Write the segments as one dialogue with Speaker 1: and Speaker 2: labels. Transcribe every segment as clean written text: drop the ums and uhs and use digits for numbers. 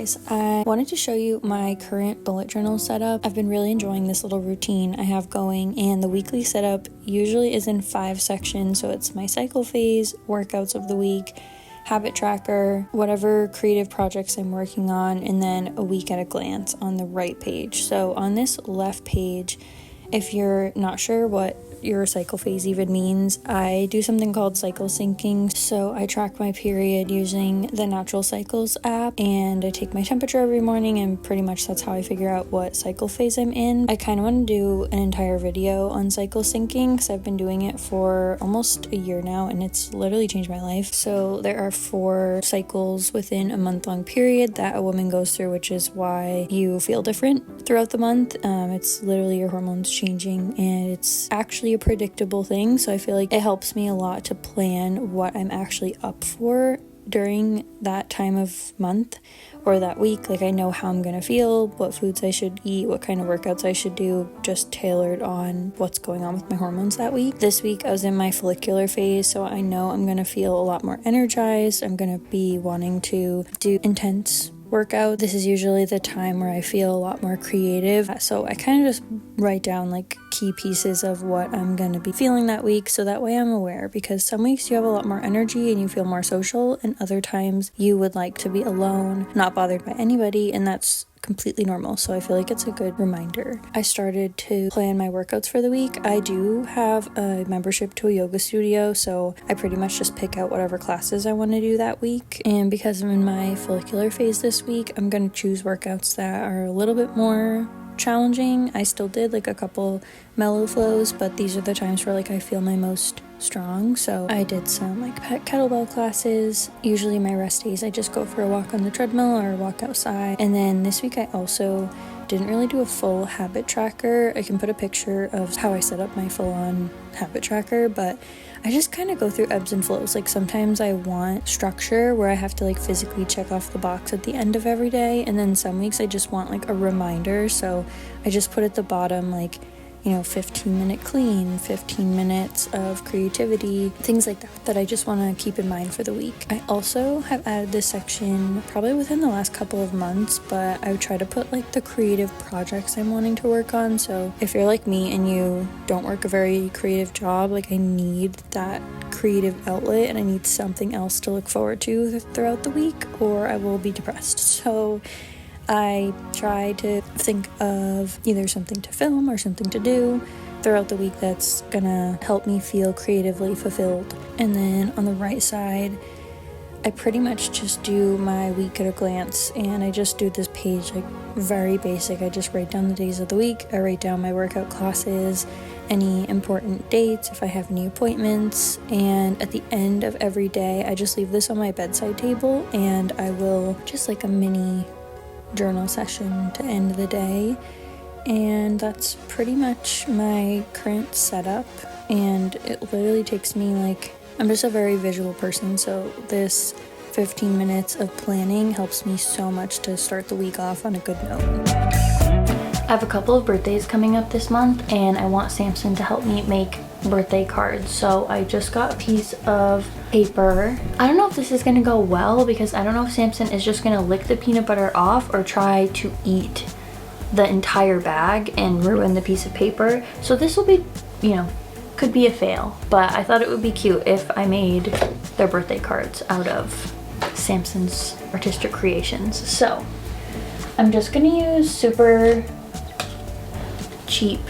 Speaker 1: guys, I wanted to show you my current bullet journal setup. I've been really enjoying this little routine I have going, and the weekly setup usually is in 5 sections. So it's my cycle phase, workouts of the week, habit tracker, whatever creative projects I'm working on, and then a week at a glance on the right page. So on this left page, if you're not sure what your cycle phase even means, I do something called cycle syncing. So I track my period using the Natural Cycles app, and I take my temperature every morning, and pretty much that's how I figure out what cycle phase I'm in. I kind of want to do an entire video on cycle syncing because I've been doing it for almost a year now, and it's literally changed my life. So there are 4 cycles within a month-long period that a woman goes through, which is why you feel different throughout the month. It's literally your hormones changing, and it's actually a predictable thing, so I feel like it helps me a lot to plan what I'm actually up for during that time of month or that week. Like, I know how I'm gonna feel, what foods I should eat, what kind of workouts I should do, just tailored on what's going on with my hormones that week. This week I was in my follicular phase, so I know I'm gonna feel a lot more energized. I'm gonna be wanting to do intense workout. This is usually the time where I feel a lot more creative, so I kind of just write down like key pieces of what I'm going to be feeling that week, so that way I'm aware, because some weeks you have a lot more energy and you feel more social, and other times you would like to be alone, not bothered by anybody, and that's completely normal. So I feel like it's a good reminder. I started to plan my workouts for the week. I do have a membership to a yoga studio, so I pretty much just pick out whatever classes I want to do that week. And because I'm in my follicular phase this week, I'm going to choose workouts that are a little bit more challenging. I still did like a couple mellow flows, but these are the times where like I feel my most strong. So I did some like kettlebell classes. Usually my rest days I just go for a walk on the treadmill or walk outside. And then this week I also didn't really do a full habit tracker. I can put a picture of how I set up my full-on habit tracker, but I just kind of go through ebbs and flows. Like, sometimes I want structure where I have to like physically check off the box at the end of every day, and then some weeks I just want like a reminder, so I just put at the bottom like, 15-minute clean, 15 minutes of creativity, things like that I just want to keep in mind for the week. I also have added this section probably within the last couple of months, but I would try to put like the creative projects I'm wanting to work on. So if you're like me and you don't work a very creative job, like I need that creative outlet and I need something else to look forward to throughout the week, or I will be depressed. So I try to think of either something to film or something to do throughout the week that's gonna help me feel creatively fulfilled. And then on the right side, I pretty much just do my week at a glance, and I just do this page like very basic. I just write down the days of the week. I write down my workout classes, any important dates, if I have any appointments, and at the end of every day I just leave this on my bedside table, and I will just like a mini journal session to end the day. And that's pretty much my current setup, and it literally takes me like, I'm just a very visual person, so this 15 minutes of planning helps me so much to start the week off on a good note. I have a couple of birthdays coming up this month, and I want Sampson to help me make birthday cards. So I just got a piece of paper. I don't know if this is gonna go well, because I don't know if Sampson is just gonna lick the peanut butter off or try to eat the entire bag and ruin the piece of paper. So this will be, could be a fail, but I thought it would be cute if I made their birthday cards out of Sampson's artistic creations. So I'm just gonna use super cheap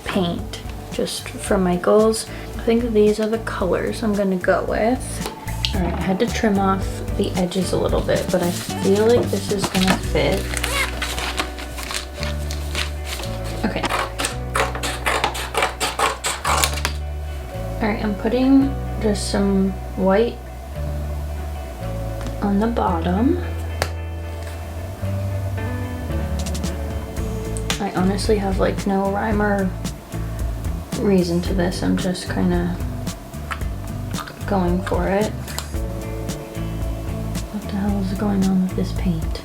Speaker 1: paint just from Michael's. I think these are the colors I'm gonna go with. All right, I had to trim off the edges a little bit, but I feel like this is gonna fit. Okay. All right, I'm putting just some white on the bottom. I honestly have like no rhyme or reason to this. I'm just kind of going for it. What the hell is going on with this paint?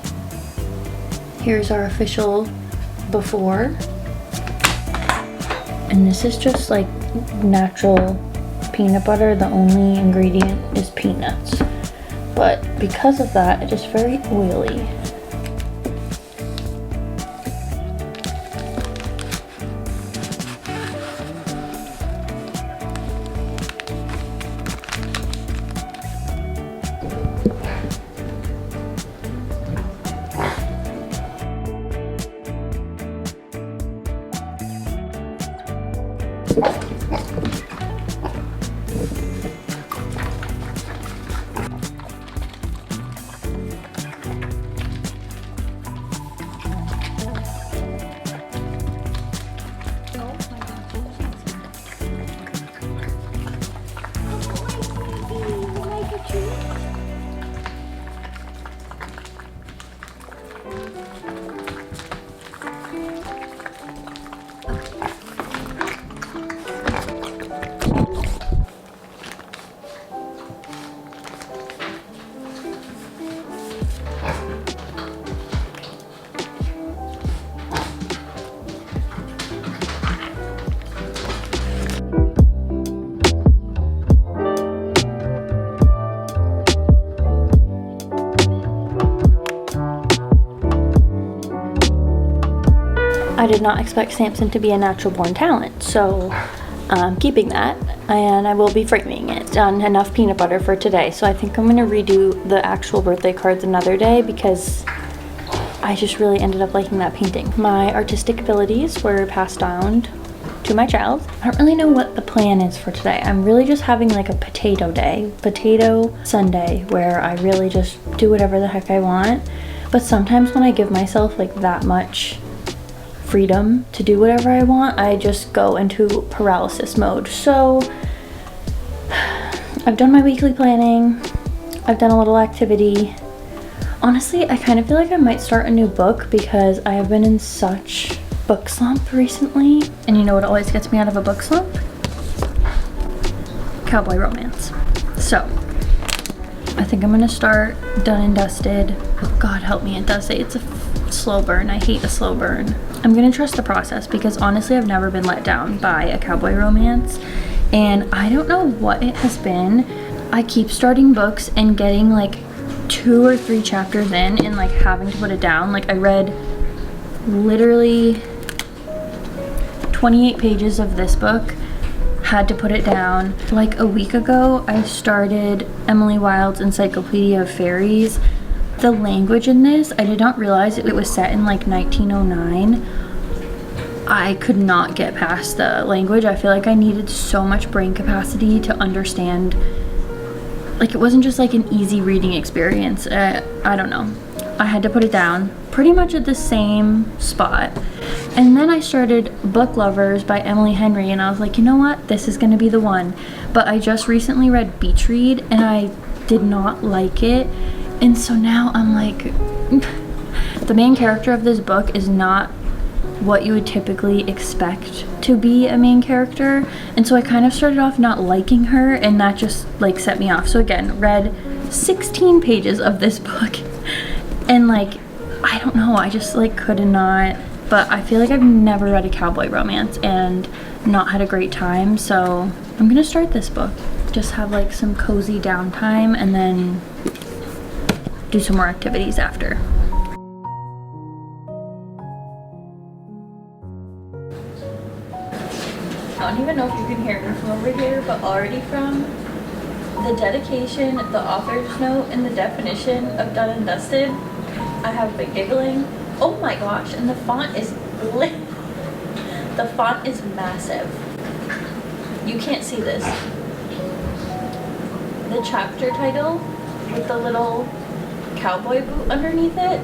Speaker 1: Here's our official before, and this is just like natural peanut butter. The only ingredient is peanuts, but because of that, it is very oily. I did not expect Sampson to be a natural born talent, so I'm keeping that, and I will be framing it on enough peanut butter for today. So I think I'm going to redo the actual birthday cards another day because I just really ended up liking that painting. My artistic abilities were passed down to my child. I don't really know what the plan is for today. I'm really just having like a potato day, potato Sunday, where I really just do whatever the heck I want. But sometimes when I give myself like that much freedom to do whatever I want, I just go into paralysis mode. So I've done my weekly planning, I've done a little activity. Honestly, I kind of feel like I might start a new book because I have been in such book slump recently. And you know what always gets me out of a book slump? Cowboy romance. So I think I'm gonna start Done and Dusted. God help me, it does say it's a slow burn. I hate a slow burn. I'm gonna trust the process because honestly I've never been let down by a cowboy romance, and I don't know what it has been. I keep starting books and getting like 2 or 3 chapters in and like having to put it down. Like I read literally 28 pages of this book, had to put it down. Like a week ago I started Emily Wilde's Encyclopedia of Fairies. The language in this, I did not realize it was set in like 1909. I could not get past the language. I feel like I needed so much brain capacity to understand. Like it wasn't just like an easy reading experience. I don't know. I had to put it down pretty much at the same spot. And then I started Book Lovers by Emily Henry, and I was like, you know what? This is gonna be the one. But I just recently read Beach Read and I did not like it. And so now I'm like, the main character of this book is not what you would typically expect to be a main character. And so I kind of started off not liking her, and that just like set me off. So again, read 16 pages of this book and like, I don't know, I just like could not. But I feel like I've never read a cowboy romance and not had a great time. So I'm gonna start this book. Just have like some cozy downtime and then do some more activities after. I don't even know if you can hear me from over here, but already from the dedication, the author's note, and the definition of Done and Dusted, I have been giggling. Oh my gosh, and the font is lit. The font is massive. You can't see this. The chapter title with the little cowboy boot underneath it.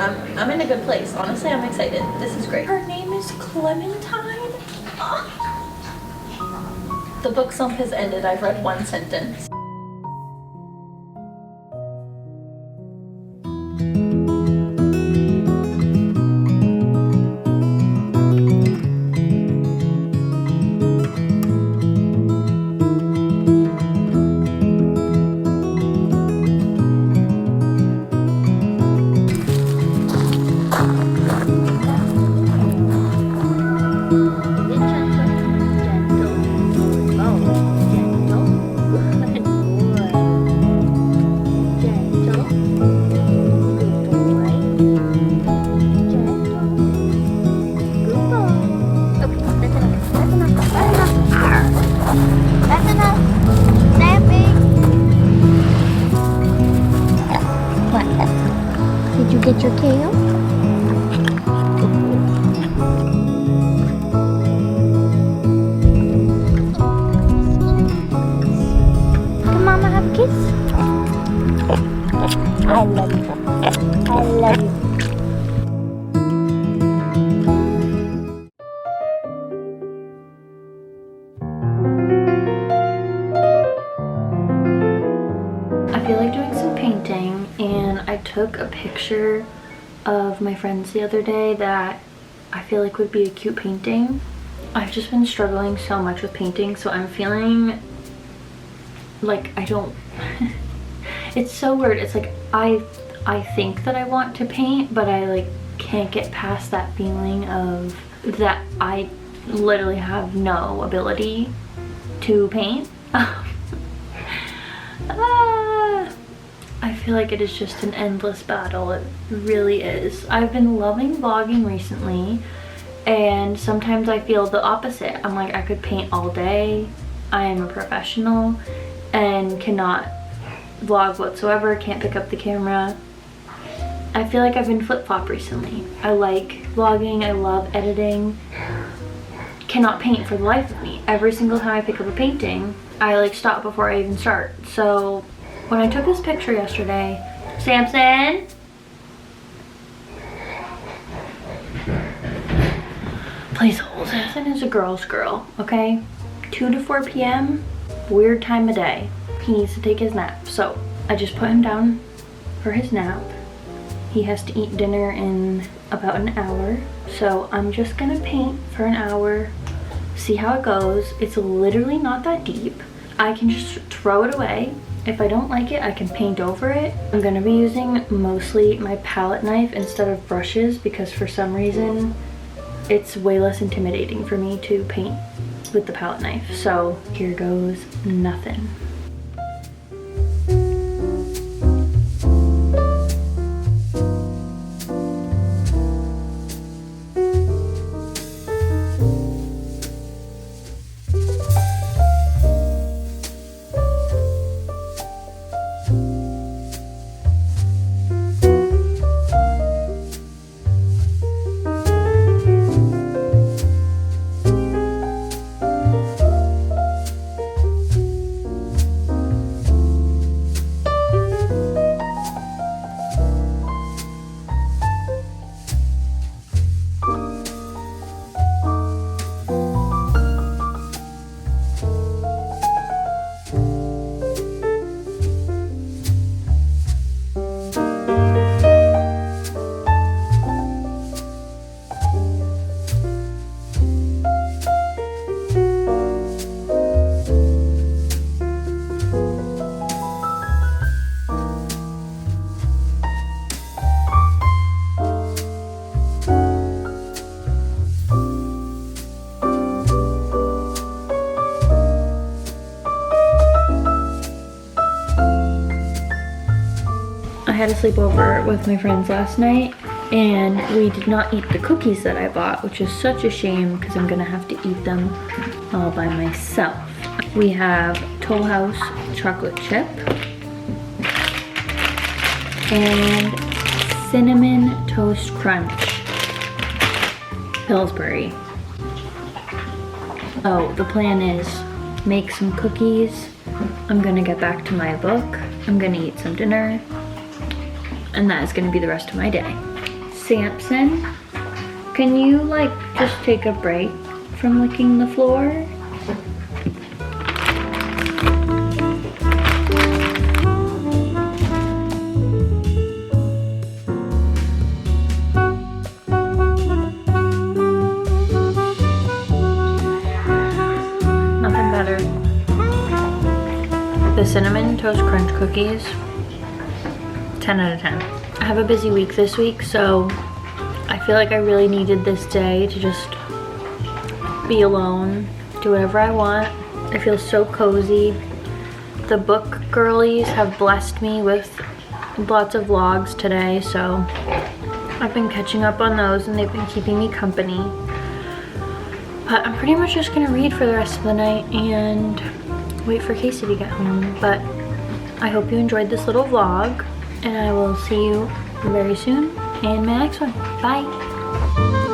Speaker 1: I'm in a good place. Honestly, I'm excited. This is great. Her name is Clementine. Oh. The book slump has ended. I've read 1 sentence.
Speaker 2: Get your tail. Can Mama have a kiss? I love you. I love you.
Speaker 1: I feel like doing some painting, and I took a picture of my friends the other day that I feel like would be a cute painting. I've just been struggling so much with painting, so I'm feeling like I don't it's so weird. It's like I think that I want to paint, but I like can't get past that feeling of that I literally have no ability to paint. I feel like it is just an endless battle. It really is. I've been loving vlogging recently, And sometimes I feel the opposite. I'm like, I could paint all day. I am a professional and cannot vlog whatsoever, can't pick up the camera. I feel like I've been flip-flop recently. I like vlogging, I love editing, cannot paint for the life of me. Every single time I pick up a painting, I like stop before I even start. So when I took this picture yesterday, Sampson, please hold. Sampson is a girl's girl, okay? 2 to 4 p.m., weird time of day. He needs to take his nap. So I just put him down for his nap. He has to eat dinner in about an hour. So I'm just gonna paint for an hour, see how it goes. It's literally not that deep. I can just throw it away. If I don't like it, I can paint over it. I'm gonna be using mostly my palette knife instead of brushes because for some reason, it's way less intimidating for me to paint with the palette knife. So here goes nothing. I had a sleepover with my friends last night and we did not eat the cookies that I bought, which is such a shame because I'm gonna have to eat them all by myself. We have Toll House chocolate chip and cinnamon toast crunch Pillsbury. Oh, the plan is make some cookies. I'm gonna get back to my book. I'm gonna eat some dinner. And that is gonna be the rest of my day. Sampson, can you like just take a break from licking the floor? Nothing better. The cinnamon toast crunch cookies. 10 out of 10. I have a busy week this week, so I feel like I really needed this day to just be alone, do whatever I want. I feel so cozy. The book girlies have blessed me with lots of vlogs today, so I've been catching up on those and they've been keeping me company. But I'm pretty much just gonna read for the rest of the night and wait for Casey to get home. But I hope you enjoyed this little vlog. And I will see you very soon in my next one. Bye.